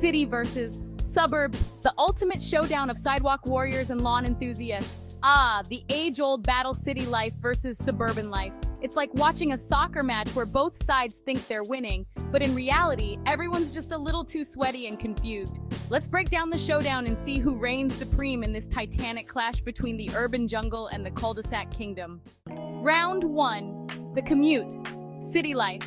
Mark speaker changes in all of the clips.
Speaker 1: City versus suburbs, the ultimate showdown of sidewalk warriors and lawn enthusiasts. Ah, the age-old battle, city life versus suburban life. It's like watching a soccer match where both sides think they're winning, but in reality, everyone's just a little too sweaty and confused. Let's break down the showdown and see who reigns supreme in this titanic clash between the urban jungle and the cul-de-sac kingdom. Round 1. The commute. City life.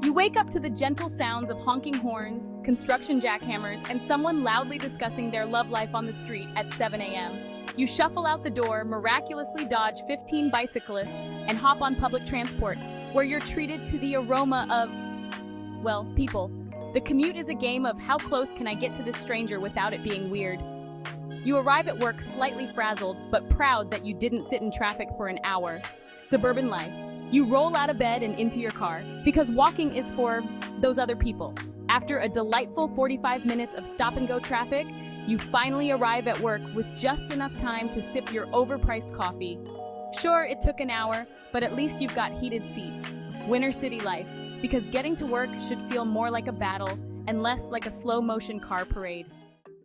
Speaker 1: You wake up to the gentle sounds of honking horns, construction jackhammers, and someone loudly discussing their love life on the street at 7 a.m. You shuffle out the door, miraculously dodge 15 bicyclists, and hop on public transport, where you're treated to the aroma of, well, people. The commute is a game of how close can I get to this stranger without it being weird. You arrive at work slightly frazzled, but proud that you didn't sit in traffic for an hour. Suburban life. You roll out of bed and into your car, because walking is for those other people. After a delightful 45 minutes of stop-and-go traffic, you finally arrive at work with just enough time to sip your overpriced coffee. Sure, it took an hour, but at least you've got heated seats. Winter city life, because getting to work should feel more like a battle and less like a slow-motion car parade.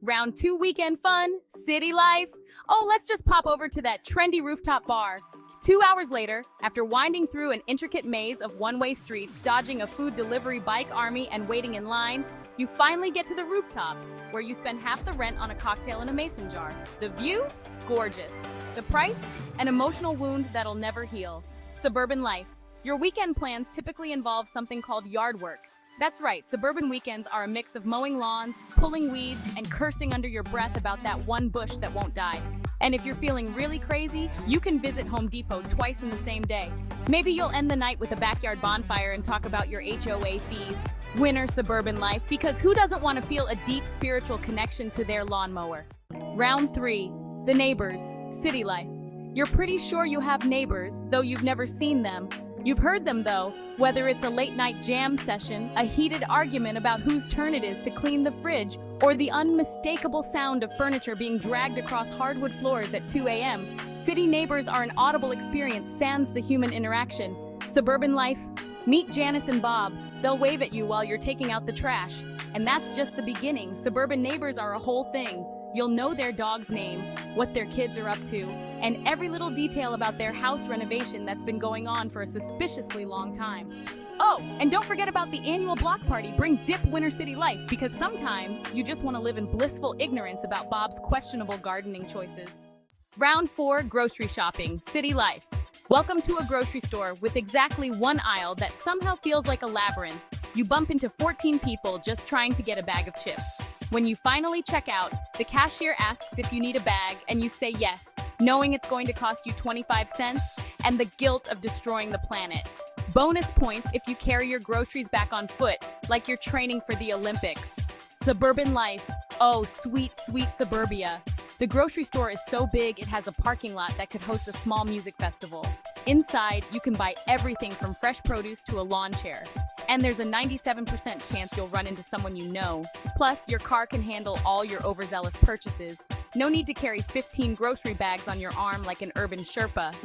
Speaker 1: Round 2 weekend fun, city life. Oh, let's just pop over to that trendy rooftop bar. 2 hours later, after winding through an intricate maze of one-way streets, dodging a food delivery bike army and waiting in line, you finally get to the rooftop, where you spend half the rent on a cocktail in a mason jar. The view? Gorgeous. The price? An emotional wound that'll never heal. Suburban life. Your weekend plans typically involve something called yard work. That's right, suburban weekends are a mix of mowing lawns, pulling weeds, and cursing under your breath about that one bush that won't die. And if you're feeling really crazy, you can visit Home Depot twice in the same day. Maybe you'll end the night with a backyard bonfire and talk about your HOA fees. Winter suburban life, because who doesn't want to feel a deep spiritual connection to their lawnmower? Round 3. The neighbors. City life. You're pretty sure you have neighbors, though you've never seen them. You've heard them though, whether it's a late-night jam session, a heated argument about whose turn it is to clean the fridge, or the unmistakable sound of furniture being dragged across hardwood floors at 2 a.m. City neighbors are an audible experience sans the human interaction. Suburban life. Meet Janice and Bob. They'll wave at you while you're taking out the trash. And that's just the beginning. Suburban neighbors are a whole thing. You'll know their dog's name, what their kids are up to, and every little detail about their house renovation that's been going on for a suspiciously long time. Oh, and don't forget about the annual block party. Bring Dip Winter City life, because sometimes you just want to live in blissful ignorance about Bob's questionable gardening choices. Round 4, grocery shopping, city life. Welcome to a grocery store with exactly one aisle that somehow feels like a labyrinth. You bump into 14 people just trying to get a bag of chips. When you finally check out, the cashier asks if you need a bag, and you say yes, knowing it's going to cost you 25 cents, and the guilt of destroying the planet. Bonus points if you carry your groceries back on foot, like you're training for the Olympics. Suburban life. Oh, sweet, sweet suburbia. The grocery store is so big it has a parking lot that could host a small music festival. Inside, you can buy everything from fresh produce to a lawn chair. And there's a 97% chance you'll run into someone you know. Plus, your car can handle all your overzealous purchases. No need to carry 15 grocery bags on your arm like an urban Sherpa.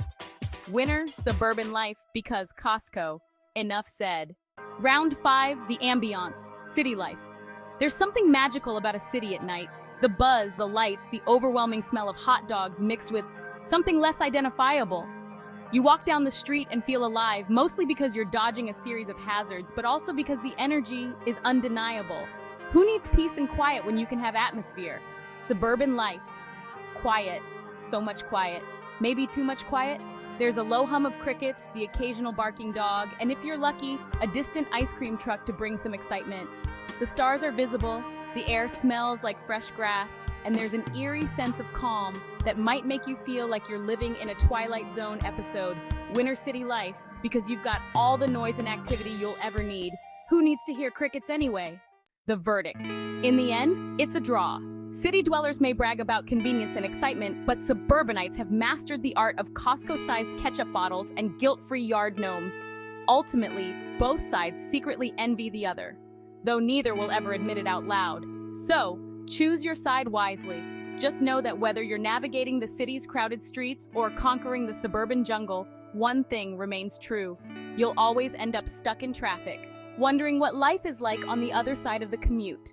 Speaker 1: Winter, suburban life, because Costco. Enough said. Round 5, the ambiance, city life. There's something magical about a city at night. The buzz, the lights, the overwhelming smell of hot dogs mixed with something less identifiable. You walk down the street and feel alive, mostly because you're dodging a series of hazards, but also because the energy is undeniable. Who needs peace and quiet when you can have atmosphere? Suburban life. Quiet. So much quiet. Maybe too much quiet? There's a low hum of crickets, the occasional barking dog, and if you're lucky, a distant ice cream truck to bring some excitement. The stars are visible, the air smells like fresh grass, and there's an eerie sense of calm that might make you feel like you're living in a Twilight Zone episode. Winter city life, because you've got all the noise and activity you'll ever need. Who needs to hear crickets anyway? The verdict. In the end, it's a draw. City dwellers may brag about convenience and excitement, but suburbanites have mastered the art of Costco-sized ketchup bottles and guilt-free yard gnomes. Ultimately, both sides secretly envy the other, though neither will ever admit it out loud. So, choose your side wisely. Just know that whether you're navigating the city's crowded streets or conquering the suburban jungle, one thing remains true. You'll always end up stuck in traffic, wondering what life is like on the other side of the commute.